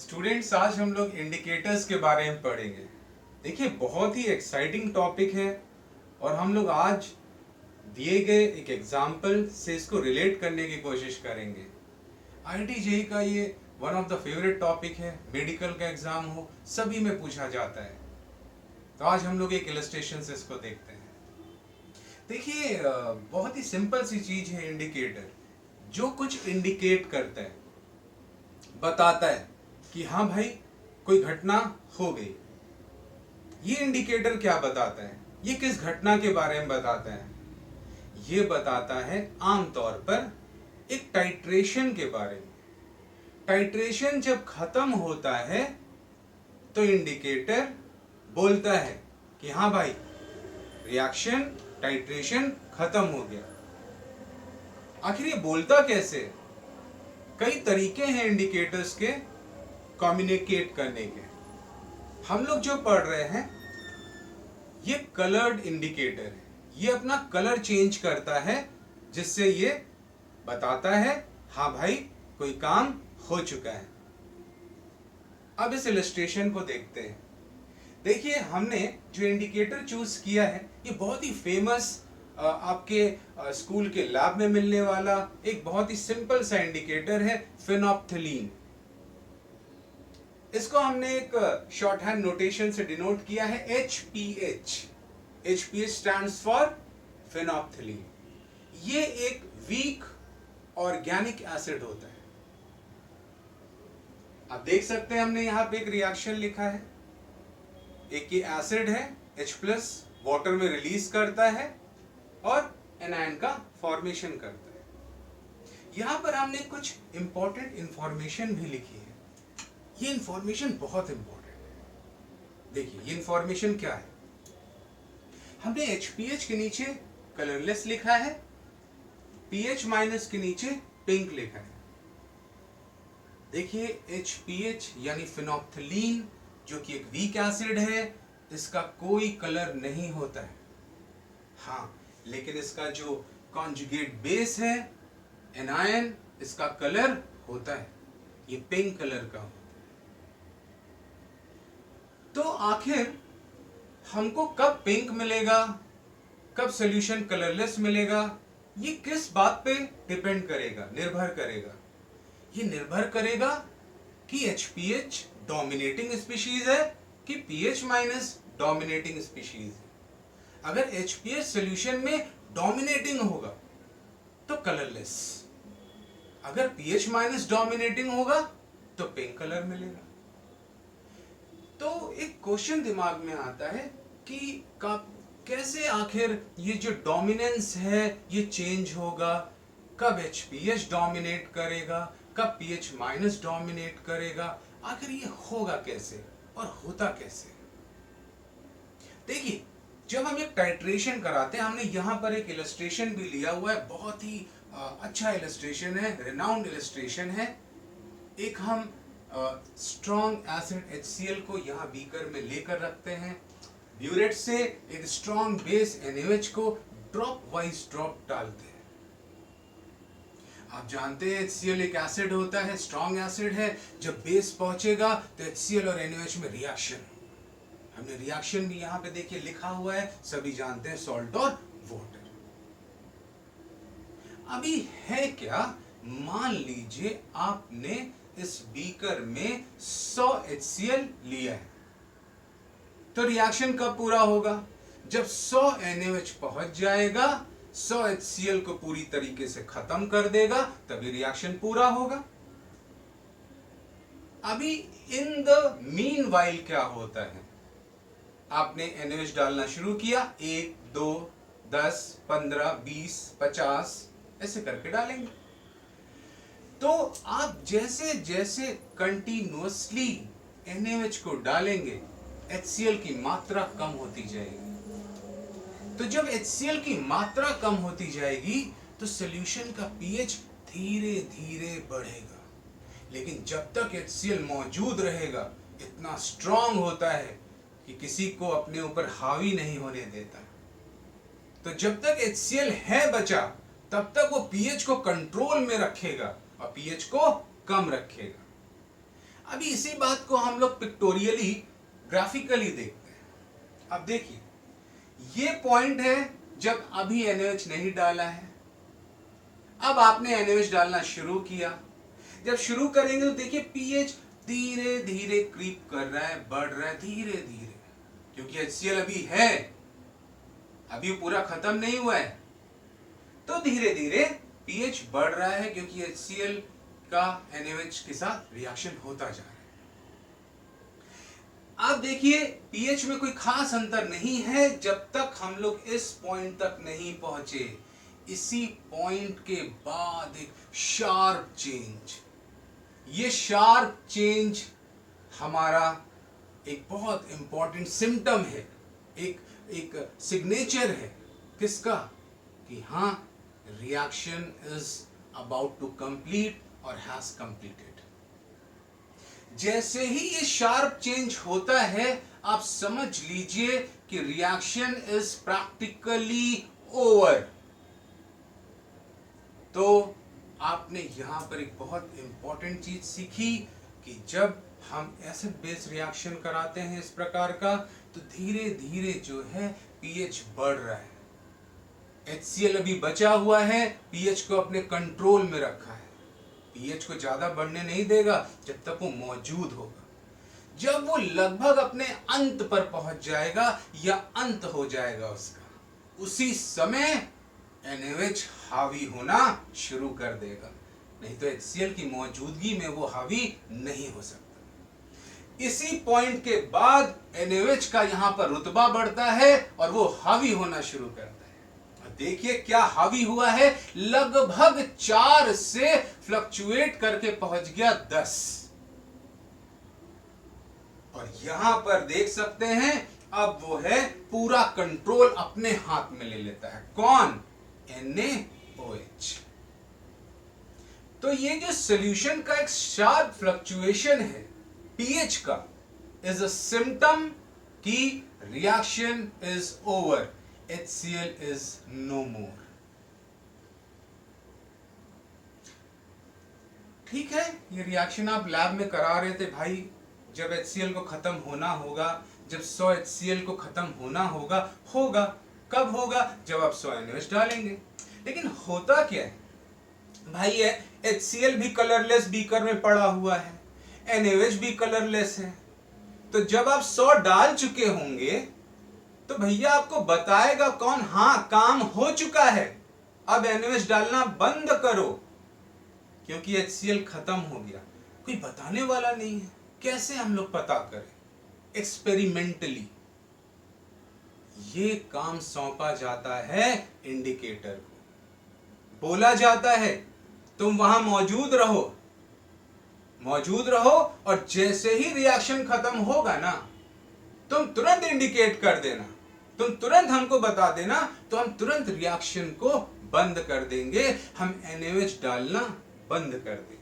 Students, आज हम लोग इंडिकेटर्स के बारे में पढ़ेंगे। देखिए, बहुत ही एक्साइटिंग टॉपिक है और हम लोग आज दिए गए एक एग्जाम्पल से इसको रिलेट करने की कोशिश करेंगे। आईआईटी जेईई का ये one of the favourite topic है। मेडिकल का एग्जाम हो, सभी में पूछा जाता है। तो आज हम लोग एक इलस्ट्रेशन से इसको देखते हैं। देखिए, बहुत ही सिंपल सी चीज है इंडिकेटर, जो कुछ इंडिकेट करता है, बताता है कि हाँ भाई कोई घटना हो गई। ये इंडिकेटर क्या बताता है? ये किस घटना के बारे में बताता है? ये बताता है आमतौर पर एक टाइट्रेशन के बारे में। टाइट्रेशन जब खत्म होता है तो इंडिकेटर बोलता है कि हाँ भाई, रिएक्शन टाइट्रेशन खत्म हो गया। आखिर ये बोलता कैसे? कई तरीके हैं इंडिकेटर्स के कम्युनिकेट करने के। हम लोग जो पढ़ रहे हैं ये कलर्ड इंडिकेटर है। ये अपना कलर चेंज करता है जिससे ये बताता है हाँ भाई कोई काम हो चुका है। अब इस इलस्ट्रेशन को देखते हैं। देखिए, हमने जो इंडिकेटर चूज किया है ये बहुत ही फेमस आपके स्कूल के लैब में मिलने वाला एक बहुत ही सिंपल सा इंडिकेटर है, फेनोप्थिलीन। इसको हमने एक शॉर्ट हैंड नोटेशन से डिनोट किया है HPH। HPH stands for phenolphthalein. ये एक वीक ऑर्गेनिक एसिड होता है। आप देख सकते हैं हमने यहां पे एक रिएक्शन लिखा है। एक ये एसिड है, H+ वाटर में रिलीज करता है और एनायन का फॉर्मेशन करता है। यहां पर हमने कुछ इंपॉर्टेंट इंफॉर्मेशन भी लिखी है। ये इंफॉर्मेशन बहुत इंपॉर्टेंट है। देखिए, ये इंफॉर्मेशन क्या है? हमने HPH के नीचे कलरलेस लिखा है, PH- के नीचे पिंक लिखा है। देखिए, HPH यानी फेनोप्थिलीन जो कि एक वीक एसिड है, इसका कोई कलर नहीं होता है। हाँ, लेकिन इसका जो कॉन्जुगेट बेस है एनायन, इसका कलर होता है, ये पिंक कलर का होता है। तो आखिर हमको कब पिंक मिलेगा, कब सॉल्यूशन कलरलेस मिलेगा, ये किस बात पे डिपेंड करेगा, निर्भर करेगा? ये निर्भर करेगा कि HPH डोमिनेटिंग स्पीशीज है कि PH- डोमिनेटिंग स्पीशीज है। अगर HPH सॉल्यूशन में डोमिनेटिंग होगा तो कलरलेस, अगर PH- डोमिनेटिंग होगा तो पिंक कलर मिलेगा। तो एक क्वेश्चन दिमाग में आता है कि कैसे आखिर ये जो डोमिनेंस है ये चेंज होगा, कब HPH डोमिनेट करेगा, कब PH- डोमिनेट करेगा, आखिर ये होगा कैसे और होता कैसे? देखिए, जब हम एक टाइट्रेशन कराते हैं, हमने यहां पर एक इलस्ट्रेशन भी लिया हुआ है। बहुत ही अच्छा इलस्ट्रेशन है, रिनाउंड इलस्ट्रेशन है। एक हम स्ट्रॉन्ग एसिड HCl को यहां बीकर में लेकर रखते हैं। ब्यूरेट से एक स्ट्रॉन्ग बेस NaOH को ड्रॉप वाइज ड्रॉप डालते हैं। आप जानते हैं HCl एक एसिड होता है, स्ट्रॉन्ग एसिड है। जब बेस पहुंचेगा तो HCl और NaOH में रिएक्शन। हमने रिएक्शन भी यहां पे देखिए लिखा हुआ है, सभी जानते हैं, सॉल्ट और वाटर। अभी है क्या, मान लीजिए आपने इस बीकर में 100 HCl लिया है, तो रिएक्शन कब पूरा होगा? जब 100 NaOH पहुंच जाएगा, 100 HCl को पूरी तरीके से खत्म कर देगा, तभी रिएक्शन पूरा होगा। अभी इन द मीन वाइल क्या होता है? आपने NaOH डालना शुरू किया, 1, 2, 10, 15, 20, 50 ऐसे करके डालेंगे। तो आप जैसे जैसे कंटिन्यूअसली NaOH को डालेंगे, HCl की मात्रा कम होती जाएगी। तो जब HCl की मात्रा कम होती जाएगी तो सॉल्यूशन का pH धीरे धीरे बढ़ेगा। लेकिन जब तक HCl मौजूद रहेगा, इतना स्ट्रॉन्ग होता है कि किसी को अपने ऊपर हावी नहीं होने देता। तो जब तक HCl है बचा, तब तक वो pH को कंट्रोल में रखेगा और pH को कम रखेगा। अभी इसी बात को हम लोग पिक्टोरियली ग्राफिकली देखते हैं। अब देखिए ये पॉइंट है जब अभी NaOH नहीं डाला है, अब आपने NaOH डालना शुरू किया। जब शुरू करेंगे तो देखिए पीएच धीरे धीरे क्रीप कर रहा है, बढ़ रहा है धीरे धीरे, क्योंकि HCl अभी है, अभी पूरा खत्म नहीं हुआ है, तो धीरे धीरे पीएच बढ़ रहा है क्योंकि HCl का NaOH के साथ रिएक्शन होता जा रहा है। आप देखिए पीएच में कोई खास अंतर नहीं है जब तक हम लोग इस पॉइंट तक नहीं पहुंचे। इसी पॉइंट के बाद एक शार्प चेंज, ये शार्प चेंज हमारा एक बहुत इंपॉर्टेंट सिम्टम है, एक सिग्नेचर है किसका, कि हाँ reaction is about to complete और हैज कंप्लीटेड। जैसे ही ये शार्प चेंज होता है आप समझ लीजिए कि रिएक्शन इज प्रैक्टिकली ओवर। तो आपने यहां पर एक बहुत इंपॉर्टेंट चीज सीखी कि जब हम एसिड बेस रिएक्शन कराते हैं इस प्रकार का, तो धीरे धीरे जो है पीएच बढ़ रहा है। HCl अभी बचा हुआ है, पीएच को अपने कंट्रोल में रखा है, पीएच को ज्यादा बढ़ने नहीं देगा जब तक वो मौजूद होगा। जब वो लगभग अपने अंत पर पहुंच जाएगा या अंत हो जाएगा उसका, उसी समय NaOH हावी होना शुरू कर देगा, नहीं तो HCl की मौजूदगी में वो हावी नहीं हो सकता। इसी पॉइंट के बाद NaOH का यहां पर रुतबा बढ़ता है और वो हावी होना शुरू करता है। देखिए क्या हावी हुआ है, लगभग 4 से फ्लक्चुएट करके पहुंच गया 10, और यहां पर देख सकते हैं अब वो है पूरा कंट्रोल अपने हाथ में ले लेता है। कौन? NaOH। तो ये जो सॉल्यूशन का एक शार्प फ्लक्चुएशन है पीएच का, इज अ सिम्टम कि reaction is over, HCl is no more। ठीक है, ये रिएक्शन आप लैब में करा रहे थे भाई, जब HCl को खत्म होना होगा, जब 100 HCl को खत्म होना होगा, होगा कब होगा? जब आप 100 NaOH डालेंगे। लेकिन होता क्या है भाई, है HCl भी कलरलेस बीकर में पड़ा हुआ है, NaOH भी कलरलेस है, तो जब आप 100 डाल चुके होंगे तो भैया आपको बताएगा कौन, हाँ काम हो चुका है, अब NaOH डालना बंद करो, क्योंकि HCl खत्म हो गया। कोई बताने वाला नहीं है, कैसे हम लोग पता करें? एक्सपेरिमेंटली ये काम सौंपा जाता है इंडिकेटर को, बोला जाता है तुम वहां मौजूद रहो और जैसे ही रिएक्शन खत्म होगा ना, तुम तुरंत इंडिकेट कर देना, तुम तुरंत हमको बता देना, तो हम तुरंत रिएक्शन को बंद कर देंगे, हम NaOH डालना बंद कर देंगे।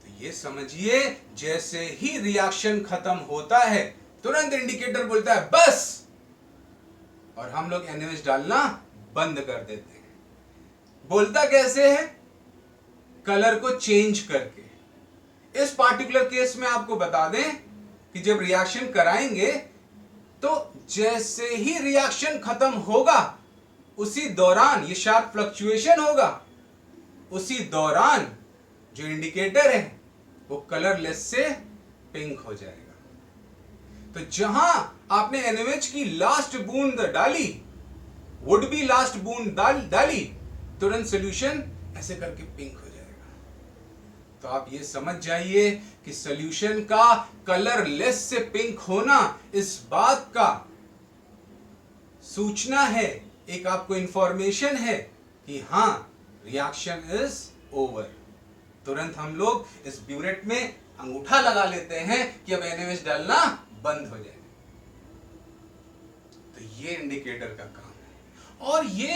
तो ये समझिए जैसे ही रिएक्शन खत्म होता है तुरंत इंडिकेटर बोलता है बस, और हम लोग NaOH डालना बंद कर देते हैं। बोलता कैसे है? कलर को चेंज करके। इस पार्टिकुलर केस में आपको बता दें कि जब रिएक्शन कराएंगे तो जैसे ही रिएक्शन खत्म होगा उसी दौरान ये शार्प फ्लक्चुएशन होगा, उसी दौरान जो इंडिकेटर है वो कलरलेस से पिंक हो जाएगा। तो जहां आपने NaOH की लास्ट बूंद डाली, वुड बी लास्ट बूंद डाली, तुरंत सॉल्यूशन ऐसे करके पिंक हो जाएगा। तो आप ये समझ जाइए कि सॉल्यूशन का कलरलेस से पिंक होना इस बात का सूचना है, एक आपको इंफॉर्मेशन है कि हां रिएक्शन इज ओवर। तुरंत हम लोग इस ब्यूरेट में अंगूठा लगा लेते हैं कि अब NaOH डालना बंद हो जाए। तो ये इंडिकेटर का काम है, और ये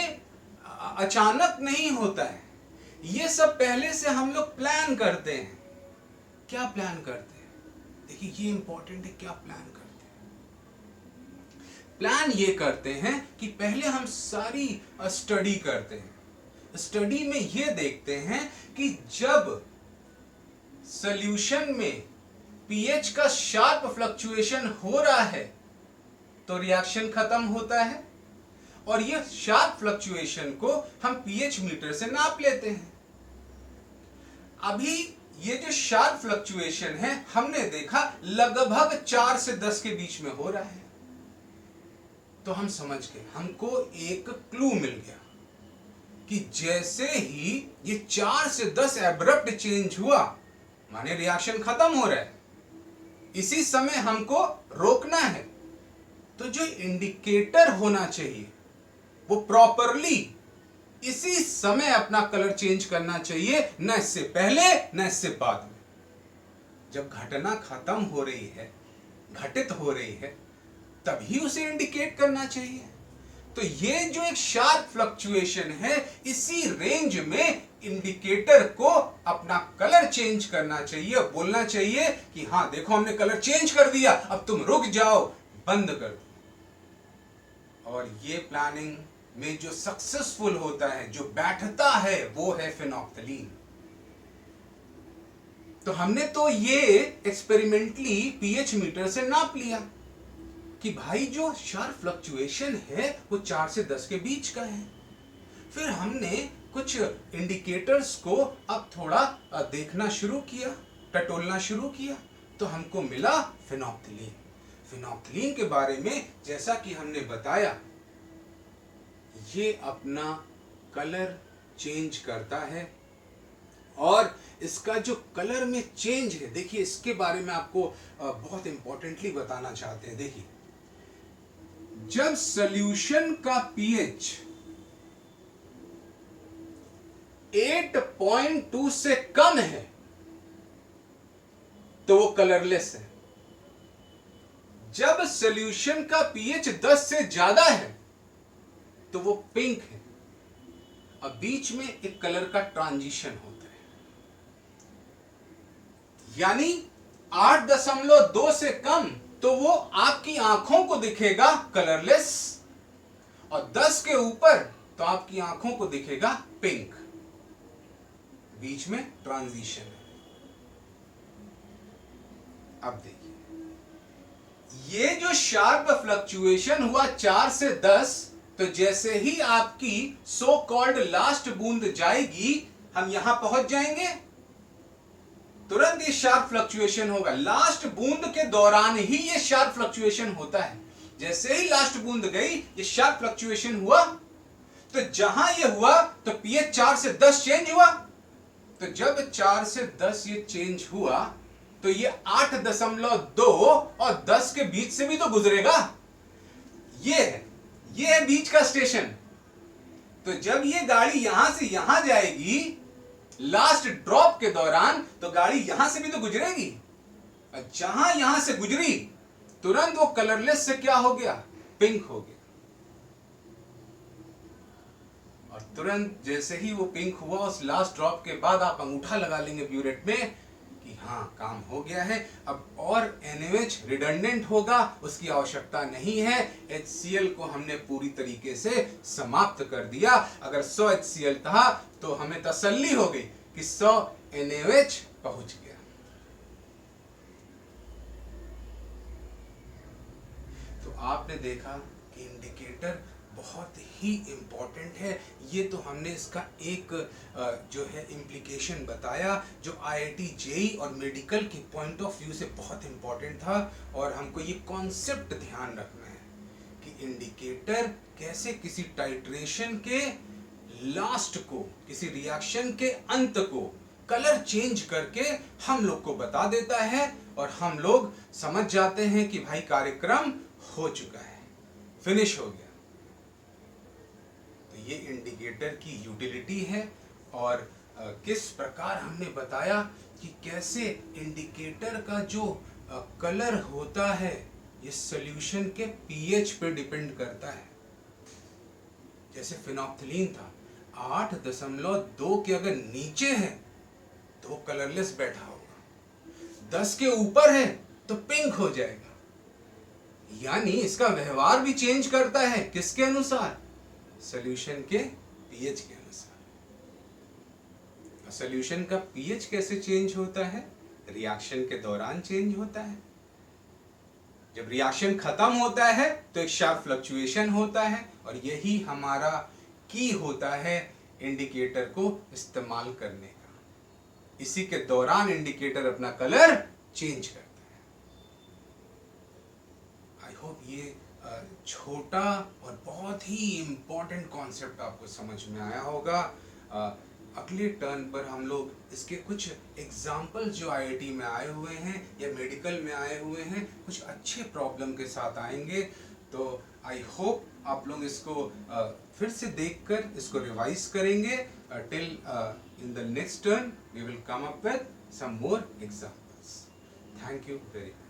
अचानक नहीं होता है, ये सब पहले से हम लोग प्लान करते हैं। क्या प्लान करते हैं? देखिए ये इंपॉर्टेंट है, क्या प्लान करते हैं? प्लान ये करते हैं कि पहले हम सारी स्टडी करते हैं। स्टडी में ये देखते हैं कि जब सॉल्यूशन में पीएच का शार्प फ्लक्चुएशन हो रहा है तो रिएक्शन खत्म होता है, और ये शार्प फ्लक्चुएशन को हम पीएच मीटर से नाप लेते हैं। अभी ये जो शार्प फ्लक्चुएशन है हमने देखा लगभग 4 से 10 के बीच में हो रहा है, तो हम समझ गए, हमको एक क्लू मिल गया कि जैसे ही ये 4 से 10 एब्रप्ट चेंज हुआ माने रिएक्शन खत्म हो रहा है, इसी समय हमको रोकना है। तो जो इंडिकेटर होना चाहिए वो प्रॉपरली इसी समय अपना कलर चेंज करना चाहिए, न इससे पहले न इससे बाद में। जब घटना खत्म हो रही है, घटित हो रही है, तभी उसे इंडिकेट करना चाहिए। तो ये जो एक शार्प फ्लक्चुएशन है, इसी रेंज में इंडिकेटर को अपना कलर चेंज करना चाहिए, बोलना चाहिए कि हाँ देखो हमने कलर चेंज कर दिया, अब तुम रुक जाओ, बंद कर दो। और ये प्लानिंग में जो सक्सेसफुल होता है, जो बैठता है, वो है फेनोल्फ्थालीन। तो हमने तो ये एक्सपेरिमेंटली पीएच मीटर से नाप लिया कि भाई जो शार्प फ्लक्चुएशन है वो 4 से 10 के बीच का है। फिर हमने कुछ इंडिकेटर्स को अब थोड़ा देखना शुरू किया, टटोलना शुरू किया, तो हमको मिला फेनोल्फ्थालीन। फेनोल्फ्थालीन के बारे में जैसा कि हमने बताया, ये अपना कलर चेंज करता है, और इसका जो कलर में चेंज है, देखिए इसके बारे में आपको बहुत इंपॉर्टेंटली बताना चाहते हैं। देखिए जब सॉल्यूशन का पीएच 8.2 से कम है तो वो कलरलेस है। जब सॉल्यूशन का पीएच 10 से ज्यादा है तो वो पिंक है। अब बीच में एक कलर का ट्रांजिशन होता है, यानी 8.2 से कम तो वो आपकी आंखों को दिखेगा कलरलेस, और 10 के ऊपर तो आपकी आंखों को दिखेगा पिंक। बीच में ट्रांजिशन है। अब देखिए, ये जो शार्प फ्लक्चुएशन हुआ 4 से 10, तो जैसे ही आपकी सो कॉल्ड लास्ट बूंद जाएगी, हम यहां पहुंच जाएंगे, तुरंत ये शार्प फ्लक्चुएशन होगा। लास्ट बूंद के दौरान ही ये शार्प फ्लक्चुएशन होता है। जैसे ही लास्ट बूंद गई, ये शार्प फ्लक्चुएशन हुआ, तो जहां ये हुआ तो पीएच 4 से 10 चेंज हुआ। तो जब 4 से 10 ये चेंज हुआ तो ये 8.2 और 10 के बीच से भी तो गुजरेगा। ये है बीच का स्टेशन। तो जब ये गाड़ी यहां से यहां जाएगी लास्ट ड्रॉप के दौरान, तो गाड़ी यहां से भी तो गुजरेगी, और जहां यहां से गुजरी तुरंत वो कलरलेस से क्या हो गया, पिंक हो गया। और तुरंत जैसे ही वो पिंक हुआ, उस लास्ट ड्रॉप के बाद आप अंगूठा लगा लेंगे ब्यूरेट में कि हाँ काम हो गया है। अब और NaOH रिडंडेंट होगा, उसकी आवश्यकता नहीं है। HCl को हमने पूरी तरीके से समाप्त कर दिया। अगर 100 HCl था तो हमें तसल्ली हो गई कि 100 NaOH पहुंच गया। तो आपने देखा कि इंडिकेटर बहुत ही इंपॉर्टेंट है। ये तो हमने इसका एक जो है इम्प्लीकेशन बताया, जो IIT JEE और मेडिकल के पॉइंट ऑफ व्यू से बहुत इंपॉर्टेंट था। और हमको ये कॉन्सेप्ट ध्यान रखना है कि इंडिकेटर कैसे किसी टाइट्रेशन के लास्ट को, किसी रिएक्शन के अंत को कलर चेंज करके हम लोग को बता देता है, और हम लोग समझ जाते हैं कि भाई कार्यक्रम हो चुका है, फिनिश हो गया। ये इंडिकेटर की यूटिलिटी है, और किस प्रकार हमने बताया कि कैसे इंडिकेटर का जो कलर होता है ये सॉल्यूशन के पीएच पे डिपेंड करता है। जैसे फेनोल्फ्थालीन था, 8.2 के अगर नीचे है तो वो कलरलेस बैठा होगा, 10 के ऊपर है तो पिंक हो जाएगा। यानी इसका व्यवहार भी चेंज करता है, किसके अनुसार, सॉल्यूशन के पीएच के अनुसार। सॉल्यूशन का पीएच कैसे चेंज होता है, रिएक्शन के दौरान चेंज होता है। जब रिएक्शन खत्म होता है तो एक शार्प फ्लक्चुएशन होता है, और यही हमारा की होता है इंडिकेटर को इस्तेमाल करने का। इसी के दौरान इंडिकेटर अपना कलर चेंज करता है। आई होप ये छोटा और बहुत ही इंपॉर्टेंट कॉन्सेप्ट आपको समझ में आया होगा। अगले टर्न पर हम लोग इसके कुछ एग्जाम्पल जो आईआईटी में आए हुए हैं या मेडिकल में आए हुए हैं, कुछ अच्छे प्रॉब्लम के साथ आएंगे। तो आई होप आप लोग इसको फिर से देखकर इसको रिवाइज करेंगे। Till in the next turn we will come up with some more examples. Thank you very much.